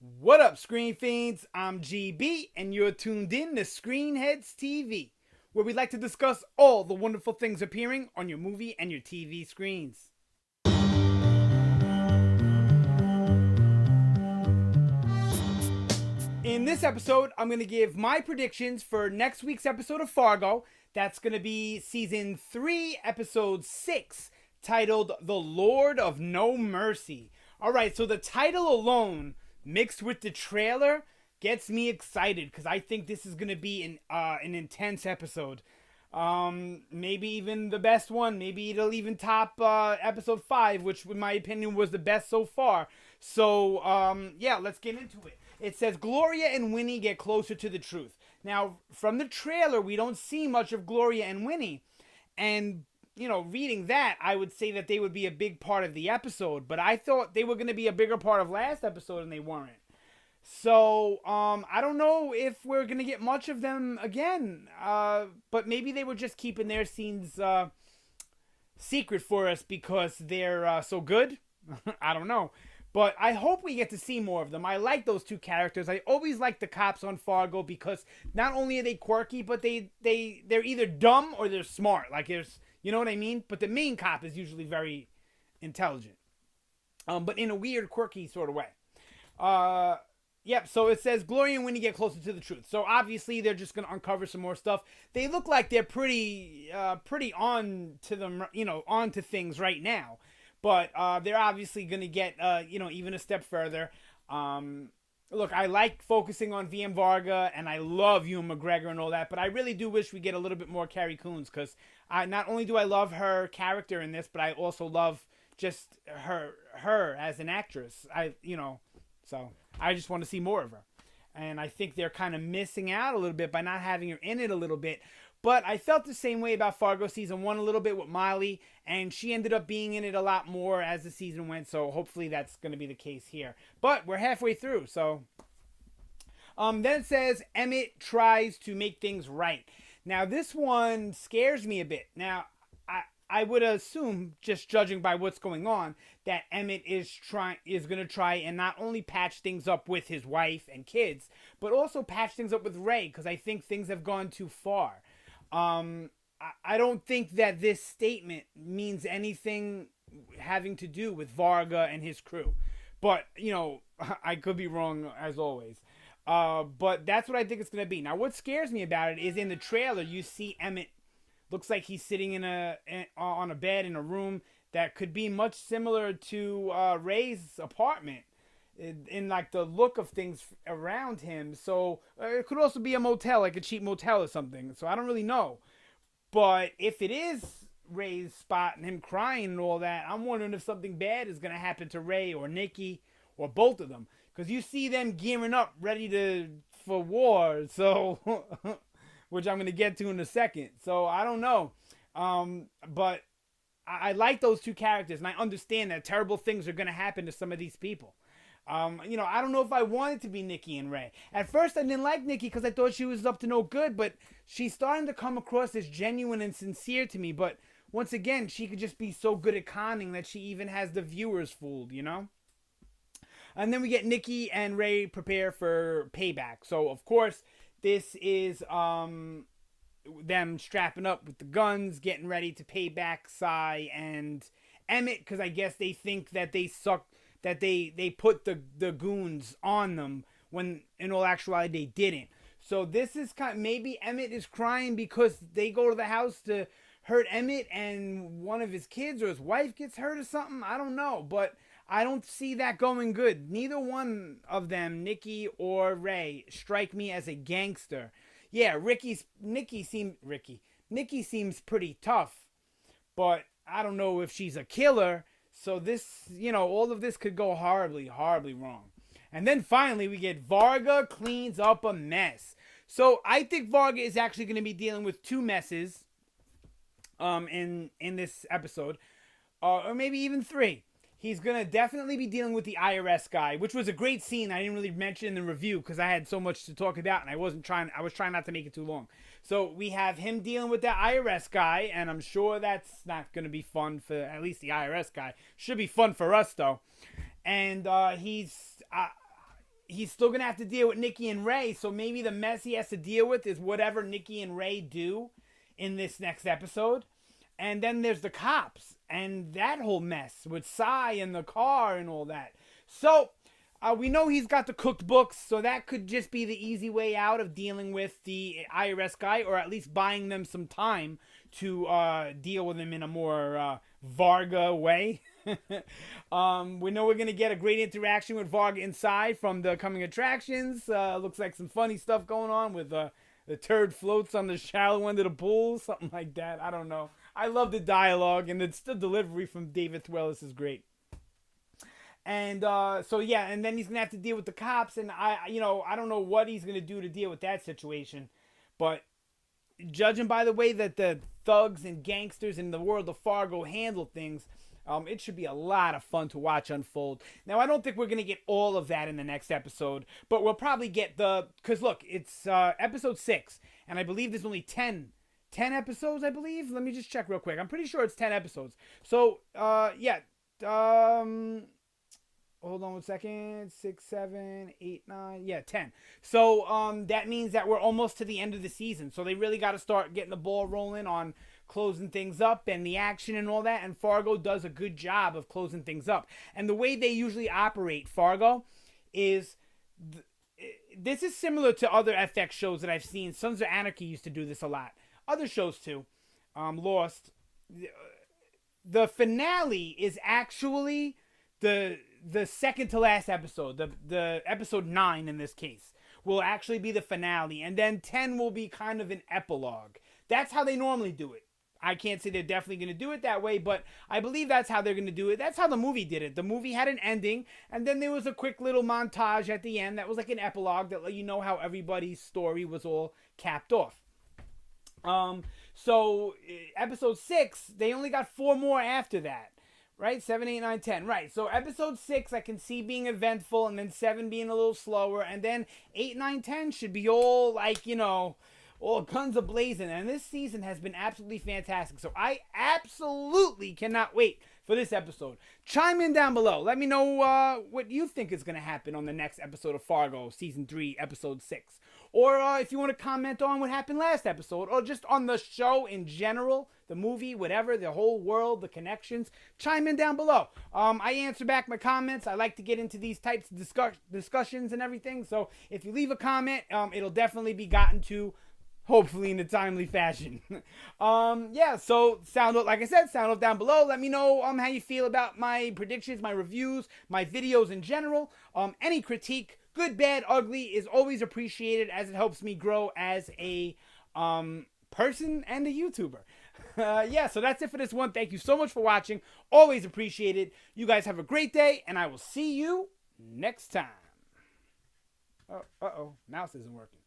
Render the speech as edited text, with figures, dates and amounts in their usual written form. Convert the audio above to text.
What up, Screen Fiends? I'm GB, and you're tuned in to Headz TV, where we like to discuss all the wonderful things appearing on your movie and your TV screens. In this episode, I'm going to give my predictions for next week's episode of Fargo. That's going to be season 3, episode 6, titled The Lord of No Mercy. Alright, so the title alone, mixed with the trailer, gets me excited because I think this is going to be an intense episode. Maybe even the best one. Maybe it'll even top episode 5, which in my opinion was the best so far. So, yeah, let's get into it. It says Gloria and Winnie get closer to the truth. Now, from the trailer, we don't see much of Gloria and Winnie. And, you know, reading that, I would say that they would be a big part of the episode. But I thought they were going to be a bigger part of last episode, and they weren't. So, I don't know if we're going to get much of them again. But maybe they were just keeping their scenes secret for us because they're so good. I don't know. But I hope we get to see more of them. I like those two characters. I always like the cops on Fargo because not only are they quirky, but they're either dumb or they're smart. Like there's, you know what I mean? But the main cop is usually very intelligent. But in a weird, quirky sort of way. Yep, so it says Gloria and Winnie get closer to the truth. So obviously they're just going to uncover some more stuff. They look like they're pretty on to them, on to things right now. But they're obviously going to get, even a step further. Look, I like focusing on VM Varga, and I love Ewan McGregor and all that, but I really do wish we get a little bit more Carrie Coons, because not only do I love her character in this, but I also love just her as an actress. So I just want to see more of her. And I think they're kind of missing out a little bit by not having her in it a little bit. But I felt the same way about Fargo season 1 a little bit with Molly, and she ended up being in it a lot more as the season went, so hopefully that's going to be the case here. But we're halfway through, so... Then it says, Emmett tries to make things right. Now, this one scares me a bit. Now, I would assume, just judging by what's going on, that Emmett is going to try and not only patch things up with his wife and kids, but also patch things up with Ray, because I think things have gone too far. I don't think that this statement means anything having to do with Varga and his crew. But, I could be wrong as always. But that's what I think it's going to be. Now, what scares me about it is in the trailer, you see Emmett, looks like he's sitting on a bed in a room that could be much similar to Ray's apartment. In like the look of things around him. So it could also be a motel, like a cheap motel or something. So I don't really know. But if it is Ray's spot and him crying and all that, I'm wondering if something bad is going to happen to Ray or Nikki or both of them. Because you see them gearing up, ready for war. So, which I'm going to get to in a second. So I don't know. But I like those two characters, and I understand that terrible things are going to happen to some of these people. I don't know if I wanted to be Nikki and Ray. At first, I didn't like Nikki because I thought she was up to no good, but she's starting to come across as genuine and sincere to me. But once again, she could just be so good at conning that she even has the viewers fooled, And then we get Nikki and Ray prepare for payback. So, of course, this is them strapping up with the guns, getting ready to pay back Cy and Emmett, because I guess they think that they suck. That they put the goons on them when in all actuality they didn't. So this is maybe Emmett is crying because they go to the house to hurt Emmett and one of his kids or his wife gets hurt or something. I don't know, but I don't see that going good. Neither one of them, Nikki or Ray, strike me as a gangster. Yeah, Nikki seems pretty tough, but I don't know if she's a killer. So this, all of this could go horribly, horribly wrong. And then finally, we get Varga cleans up a mess. So I think Varga is actually going to be dealing with two messes in this episode. Or maybe even 3. He's going to definitely be dealing with the IRS guy, which was a great scene. I didn't really mention in the review because I had so much to talk about and I was trying not to make it too long. So we have him dealing with that IRS guy, and I'm sure that's not going to be fun for at least the IRS guy. Should be fun for us though. And he's still gonna have to deal with Nikki and Ray. So maybe the mess he has to deal with is whatever Nikki and Ray do in this next episode. And then there's the cops and that whole mess with Cy in the car and all that. So we know he's got the cooked books, so that could just be the easy way out of dealing with the IRS guy, or at least buying them some time to deal with him in a more Varga way. We know we're going to get a great interaction with Varga inside from the coming attractions. Looks like some funny stuff going on with the turd floats on the shallow end of the pool, something like that. I don't know. I love the dialogue, and it's the delivery from David Thewlis is great. And so yeah, and then he's gonna have to deal with the cops, and I don't know what he's gonna do to deal with that situation, but judging by the way that the thugs and gangsters in the world of Fargo handle things, it should be a lot of fun to watch unfold. Now, I don't think we're gonna get all of that in the next episode, but we'll probably get because look, it's episode 6, and I believe there's only 10 episodes, I believe. Let me just check real quick. I'm pretty sure it's 10 episodes. So yeah. Hold on 1 second. 6, 7, 8, 9. Yeah, 10. So that means that we're almost to the end of the season. So they really got to start getting the ball rolling on closing things up and the action and all that. And Fargo does a good job of closing things up. And the way they usually operate Fargo is this is similar to other FX shows that I've seen. Sons of Anarchy used to do this a lot. Other shows too. Lost. The finale is actually the second to last episode, the episode 9 in this case, will actually be the finale, and then 10 will be kind of an epilogue. That's how they normally do it. I can't say they're definitely going to do it that way, but I believe that's how they're going to do it. That's how the movie did it. The movie had an ending, and then there was a quick little montage at the end that was like an epilogue that let you know how everybody's story was all capped off. So episode 6, they only got 4 more after that. Right? 7, 8, 9, 10. Right. So episode 6 I can see being eventful, and then 7 being a little slower, and then 8, 9, 10 should be all like, all guns a-blazing. And this season has been absolutely fantastic. So I absolutely cannot wait for this episode. Chime in down below. Let me know what you think is going to happen on the next episode of Fargo, season 3, episode 6. Or if you want to comment on what happened last episode, or just on the show in general, the movie, whatever, the whole world, the connections, chime in down below. I answer back my comments. I like to get into these types of discussions and everything. So if you leave a comment, it'll definitely be gotten to, hopefully in a timely fashion. Yeah, so like I said, sound off down below. Let me know how you feel about my predictions, my reviews, my videos in general. Any critique, good, bad, ugly, is always appreciated, as it helps me grow as a person and a YouTuber. Yeah, so that's it for this one. Thank you so much for watching. Always appreciate it. You guys have a great day, and I will see you next time. Uh-oh, mouse isn't working.